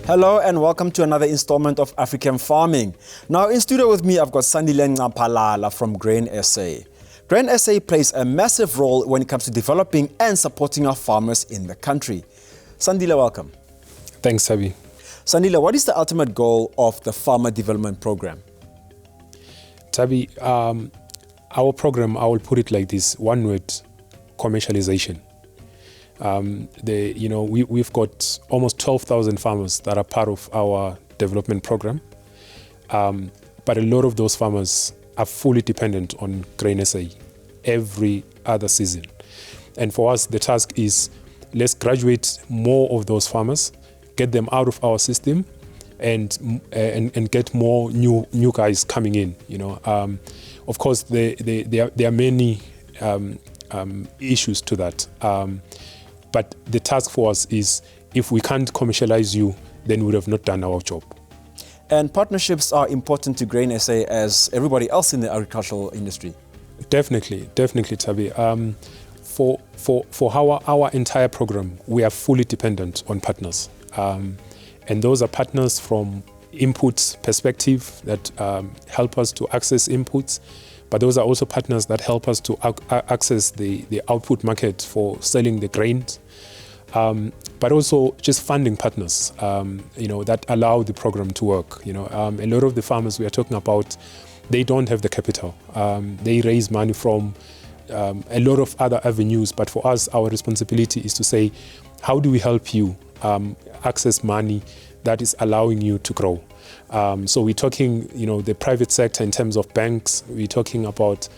Hello and welcome to another installment of African Farming. Now in studio with me, I've got Sandile Ngcamphalala from Grain SA. Grain SA plays a massive role when it comes to developing and supporting our farmers in the country. Sandile, welcome. Thanks, Sabi. Sandile, what is the ultimate goal of the Farmer Development Program? Tabi, our program, I will put it like this, one word, commercialization. We've got almost 12,000 farmers that are part of our development program. But a lot of those farmers are fully dependent on Grain SA every other season. And for us, the task is let's graduate more of those farmers, get them out of our system, and get more new guys coming in. Of course, there are many issues to that. But the task for us is, if we can't commercialize you, then we would have not done our job. And partnerships are important to Grain SA as everybody else in the agricultural industry. Definitely, Tabi. For our entire program, we are fully dependent on partners. And those are partners from inputs perspective that help us to access inputs. But those are also partners that help us to access the output market for selling the grains. But also just funding partners, that allow the program to work. A lot of the farmers we are talking about, they don't have the capital. They raise money from a lot of other avenues. But for us, our responsibility is to say, how do we help you access money that is allowing you to grow? So we're talking, the private sector in terms of banks. We're talking about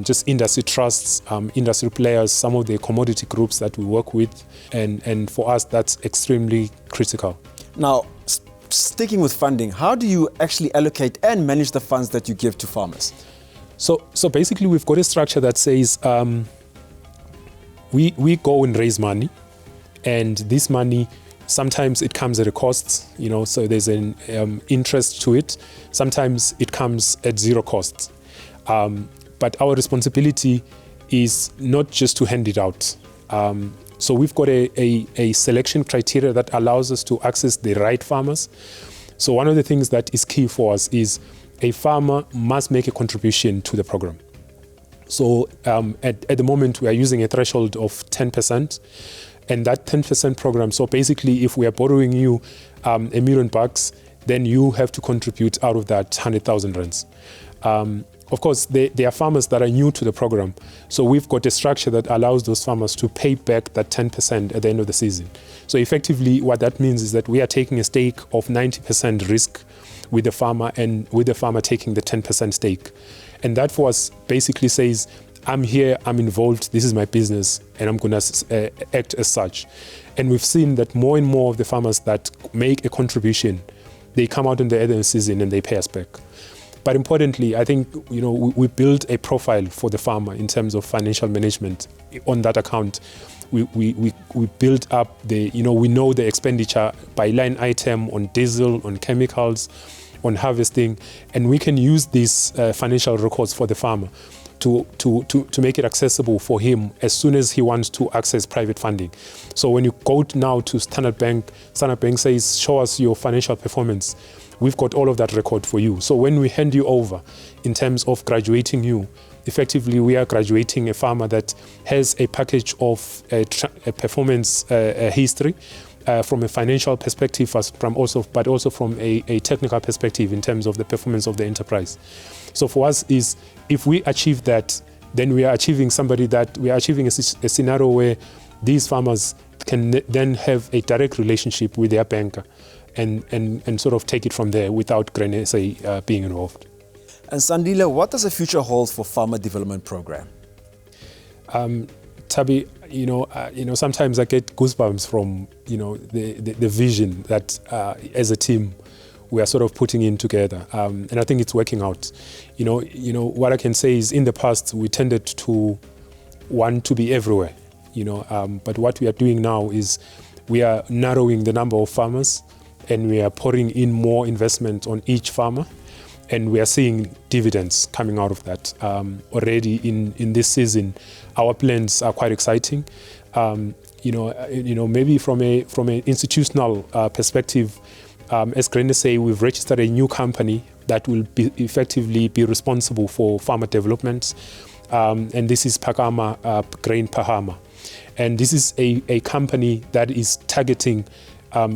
just industry trusts, industry players, some of the commodity groups that we work with. And for us, that's extremely critical. Now, sticking with funding, how do you actually allocate and manage the funds that you give to farmers? So basically, we've got a structure that says we go and raise money, and this money, sometimes it comes at a cost, so there's an interest to it. Sometimes it comes at zero cost. But our responsibility is not just to hand it out. So we've got a selection criteria that allows us to access the right farmers. So one of the things that is key for us is a farmer must make a contribution to the program. So at the moment, we are using a threshold of 10%. And that 10% program, so basically if we are borrowing you $1 million, then you have to contribute out of that 100,000 rands. Of course, there are farmers that are new to the program. So we've got a structure that allows those farmers to pay back that 10% at the end of the season. So effectively, what that means is that we are taking a stake of 90% risk with the farmer, and with the farmer taking the 10% stake. And that for us basically says, I'm here, I'm involved, this is my business, and I'm going to act as such. And we've seen that more and more of the farmers that make a contribution, they come out in the end of the season and they pay us back. But importantly, I think, we build a profile for the farmer in terms of financial management. On that account, we build up we know the expenditure by line item on diesel, on chemicals, on harvesting, and we can use these financial records for the farmer to make it accessible for him as soon as he wants to access private funding. So when you go now to Standard Bank says, show us your financial performance. We've got all of that record for you. So when we hand you over in terms of graduating you, effectively we are graduating a farmer that has a package of a performance history from a financial perspective, but also from a technical perspective in terms of the performance of the enterprise. So for us is, if we achieve that, then we are achieving a scenario where these farmers can then have a direct relationship with their banker and sort of take it from there without Grain SA being involved. And Sandile, what does the future hold for Farmer Development Program? Tabi, sometimes I get goosebumps from, the vision that as a team we are sort of putting in together. And I think it's working out. What I can say is, in the past, we tended to want to be everywhere, but what we are doing now is we are narrowing the number of farmers, and we are pouring in more investment on each farmer. And we are seeing dividends coming out of that. Already in this season, our plans are quite exciting. maybe from an institutional perspective, as Grain SA, we've registered a new company that will effectively be responsible for farmer development, and this is Phakama Grain Phahama. And this is a company that is targeting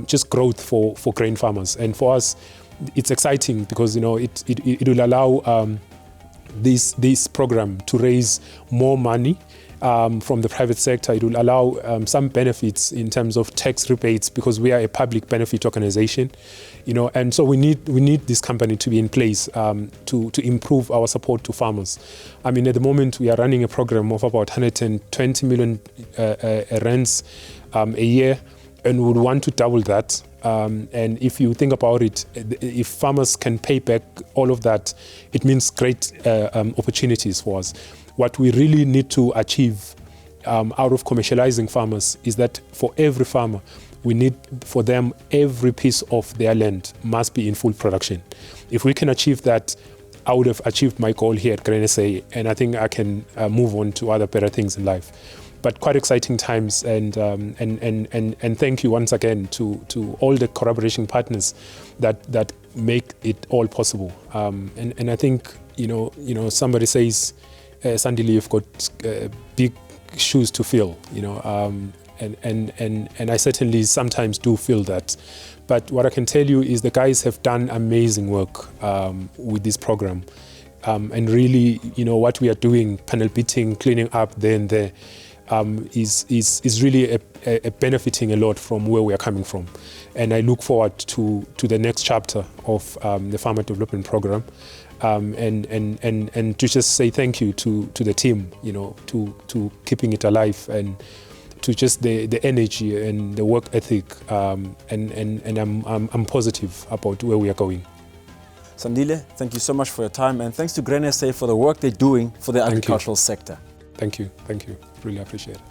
just growth for grain farmers. And for us, it's exciting because it will allow this program to raise more money from the private sector. It will allow some benefits in terms of tax rebates because we are a public benefit organization, and so we need this company to be in place to improve our support to farmers. I mean, at the moment we are running a program of about 120 million rands a year, and we would want to double that. And if you think about it, if farmers can pay back all of that, it means great opportunities for us. What we really need to achieve out of commercializing farmers is that for every farmer, we need for them every piece of their land must be in full production. If we can achieve that, I would have achieved my goal here at Grain SA, and I think I can move on to other better things in life. But quite exciting times, and thank you once again to all the collaboration partners that make it all possible. And I think somebody says, Sandile, you've got big shoes to fill, and I certainly sometimes do feel that. But what I can tell you is the guys have done amazing work with this program, and really, what we are doing, panel beating, cleaning up there and there, is really a benefiting a lot from where we are coming from. And I look forward to the next chapter of the Farmer Development Program, and to just say thank you to the team, to keeping it alive, and to just the energy and the work ethic, and I'm positive about where we are going. Sandile, thank you so much for your time, and thanks to Grain SA for the work they're doing for the agricultural sector. Thank you. Really appreciate it.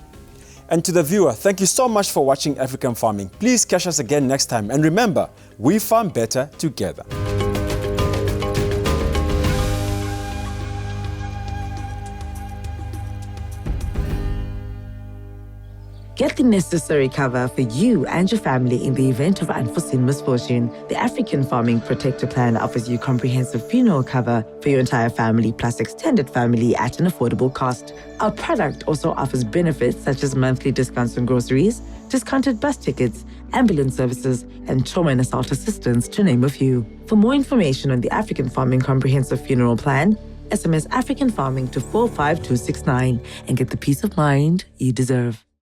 And to the viewer, thank you so much for watching African Farming. Please catch us again next time. And remember, we farm better together. Get the necessary cover for you and your family in the event of unforeseen misfortune. The African Farming Protector Plan offers you comprehensive funeral cover for your entire family plus extended family at an affordable cost. Our product also offers benefits such as monthly discounts on groceries, discounted bus tickets, ambulance services, and trauma and assault assistance, to name a few. For more information on the African Farming Comprehensive Funeral Plan, SMS African Farming to 45269 and get the peace of mind you deserve.